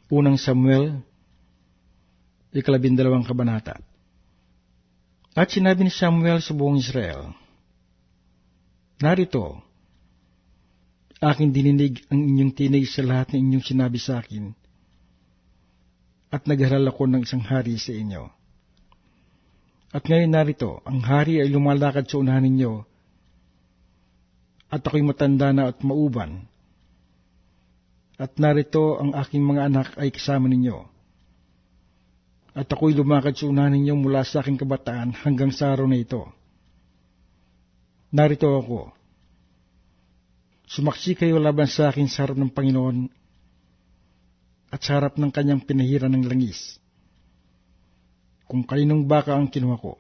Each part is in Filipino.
Unang Samuel, 12 kabanata. At sinabi ni Samuel sa buong Israel, narito, aking dininig ang inyong tinig sa lahat ng inyong sinabi sa akin, at nagharal ako ng isang hari sa inyo. At ngayon narito, ang hari ay lumalakad sa unahan ninyo, at ako'y matanda na at mauban. At narito, ang aking mga anak ay kasama ninyo. At ako'y lumakad sa unahan ninyo mula sa aking kabataan hanggang sa araw na ito. Narito ako. Sumaksi kayo laban sa akin sa harap ng Panginoon at sa harap ng kanyang pinahiran ng langis. Kung kaninong baka ang kinuha ko,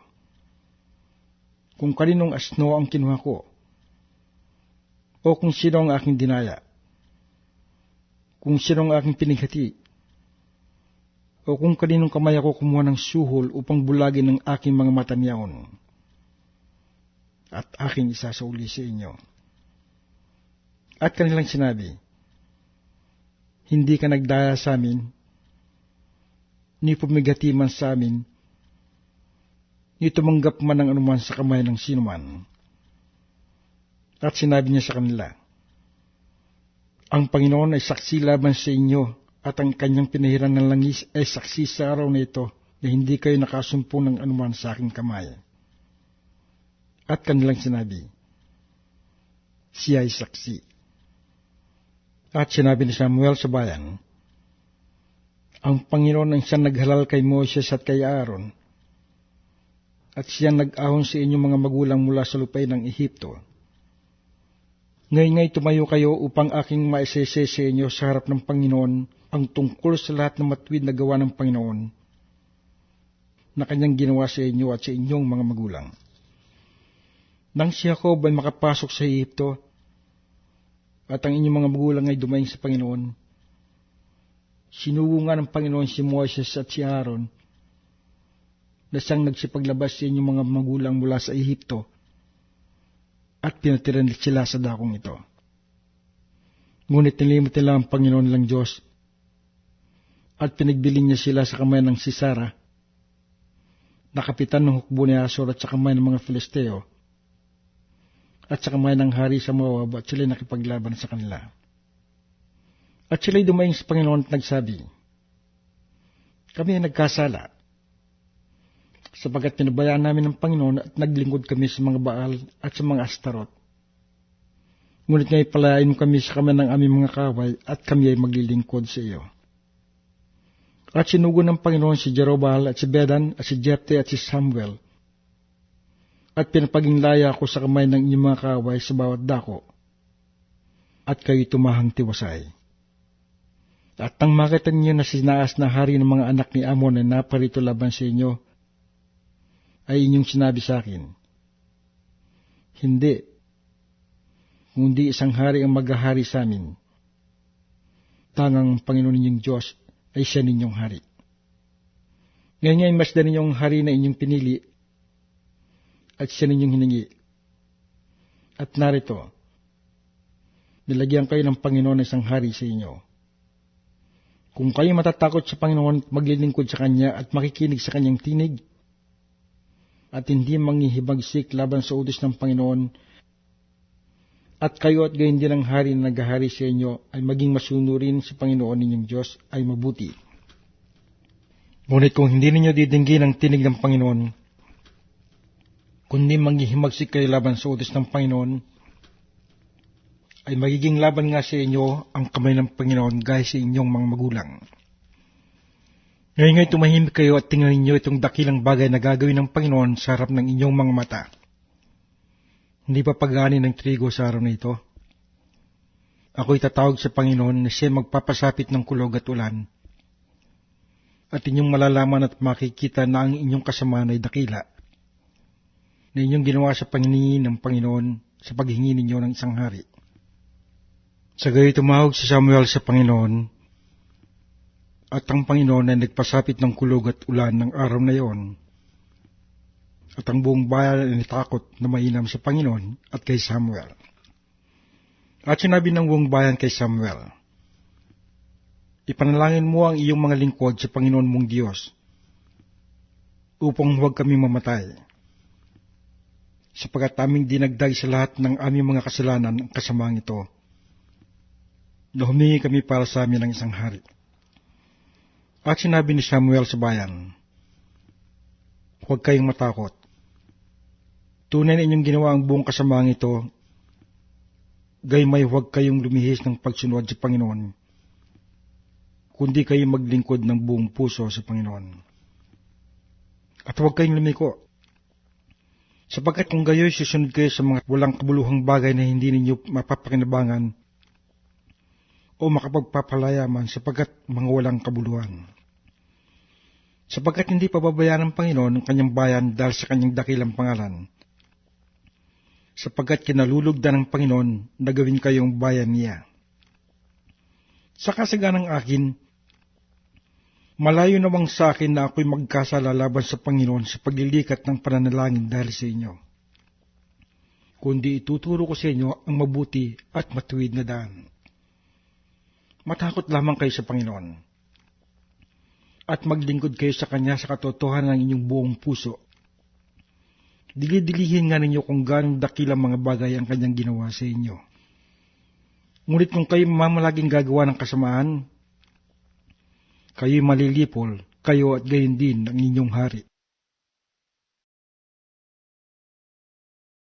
kung kaninong asno ang kinuha ko, o kung sino ang aking dinaya, kung sino ang aking pinighati, o kung kaninong kamay ako kumuha ng suhol upang bulagin ng aking mga matanyaon, at aking isasauli sa inyo. At kanilang sinabi, hindi ka nagdaya sa amin, ni pumigati man sa amin, ni tumanggap man ng anuman sa kamay ng sinuman. At sinabi niya sa kanila, ang Panginoon ay saksi laban sa inyo, at ang kanyang pinahiran ng langis ay saksi sa araw na ito, na hindi kayo nakasumpong ng anuman sa aking kamay. At kanilang sinabi, siya ay saksi. At sinabi ni Samuel sa bayan, ang Panginoon ang siyang naghalal kay Moses at kay Aaron, at siyang nag-ahon sa inyong mga magulang mula sa lupay ng Ehipto. Ngay-ngay tumayo kayo upang aking maisese sa inyo sa harap ng Panginoon ang tungkol sa lahat ng matuwid na gawa ng Panginoon na kanyang ginawa sa inyo at sa inyong mga magulang. Nang si Jacob ay makapasok sa Ehipto at ang inyong mga magulang ay dumaing sa Panginoon, sinugo nga ng Panginoon si Moses at si Aaron na siyang nagsipaglabas sa inyong mga magulang mula sa Ehipto at pinatiran sila sa dakong ito. Ngunit nilimot nila ang Panginoon lang Diyos at pinagbilin niya sila sa kamay ng Sisara, na kapitan ng hukbo ni Asor at sa kamay ng mga Filisteo, at sa kamay ng hari sa Moab, at sila'y nakipaglaban sa kanila. At sila'y dumaing sa Panginoon at nagsabi, kami ay nagkasala, sapagat pinabayaan namin ng Panginoon at naglingkod kami sa mga Baal at sa mga Astarot. Ngunit ngayon palayain mo kami sa kamay ng aming mga kaway at kami ay maglilingkod sa iyo. At sinugo ng Panginoon si Jerubbaal at si Bedan at si Jepte at si Samuel. At pinapaging-laya ako sa kamay ng inyong mga kaway sa bawat dako, at kayo tumahang tiwasay. At nang makita niyo na sinaas na hari ng mga anak ni Amon na naparito laban sa inyo, ay inyong sinabi sa akin, hindi, kundi isang hari ang maghahari sa amin. Tangang Panginoon ninyong Diyos ay siya ninyong hari. Ngayon ay masdan ninyong hari na inyong pinili, at siya ninyong hiningi. At narito, nilagyan kayo ng Panginoon na isang hari sa inyo. Kung kayo matatakot sa Panginoon, maglilingkod sa Kanya at makikinig sa Kanyang tinig, at hindi manghihibagsik laban sa utos ng Panginoon, at kayo at gayon din ang hari na naghahari sa inyo ay maging masunurin sa Panginoon ninyong Diyos ay mabuti. Ngunit kung hindi ninyo didinggin ang tinig ng Panginoon, kundi manghihimagsik kayo laban sa utos ng Panginoon, ay magiging laban nga sa inyo ang kamay ng Panginoon gaya sa inyong mga magulang. Ngayon tumahimik kayo at tingnan ninyo itong dakilang bagay na gagawin ng Panginoon sa harap ng inyong mga mata. Hindi pa pag-ani ng trigo sa araw na ito. Ako'y tatawag sa Panginoon na siya magpapasapit ng kulog at ulan. At inyong malalaman at makikita na ang inyong kasamaan ay dakila, na inyong ginawa sa panghingi ng Panginoon sa paghingi ninyo ng isang hari. Sa gayoy tumawag si Samuel sa Panginoon, at ang Panginoon ay nagpasapit ng kulog at ulan ng araw na iyon. At ang buong bayan ay natakot na mainam sa Panginoon at kay Samuel. At sinabi ng buong bayan kay Samuel, Ipanalangin mo ang iyong mga lingkod sa Panginoon mong Diyos, upang huwag kami mamatay, sapagkat aming dinagdag sa lahat ng aming mga kasalanan ang kasamaang ito, na humingi kami para sa amin ng isang hari. At sinabi ni Samuel sa bayan, huwag kayong matakot. Tunay na inyong ginawa ang buong kasamaang ito, gaymay huwag kayong lumihis ng pagsunod sa Panginoon, kundi kayong maglingkod ng buong puso sa Panginoon. At huwag kayong lumiko, sapagkat kung gayo'y susunod kayo sa mga walang kabuluhang bagay na hindi ninyo mapapakinabangan o makapagpapalayaman sapagkat mga walang kabuluhan. Sapagkat hindi pababayaan ng Panginoon ang kanyang bayan dahil sa kanyang dakilang pangalan, sapagkat kinalulugdan ng Panginoon na gawin kayong bayan niya. Sa kasaganang akin, malayo namang sa akin na ako'y magkasala laban sa Panginoon sa paglilikat ng pananalangin dahil sa inyo, kundi ituturo ko sa inyo ang mabuti at matuwid na daan. Matakot lamang kayo sa Panginoon, at maglingkod kayo sa Kanya sa katotohanan ng inyong buong puso. Dilidilihin nga ninyo kung gaano dakilang mga bagay ang Kanyang ginawa sa inyo. Ngunit kung kayo mamalaging gagawa ng kasamaan, kayo'y malilipol, kayo at gayon din ang inyong hari.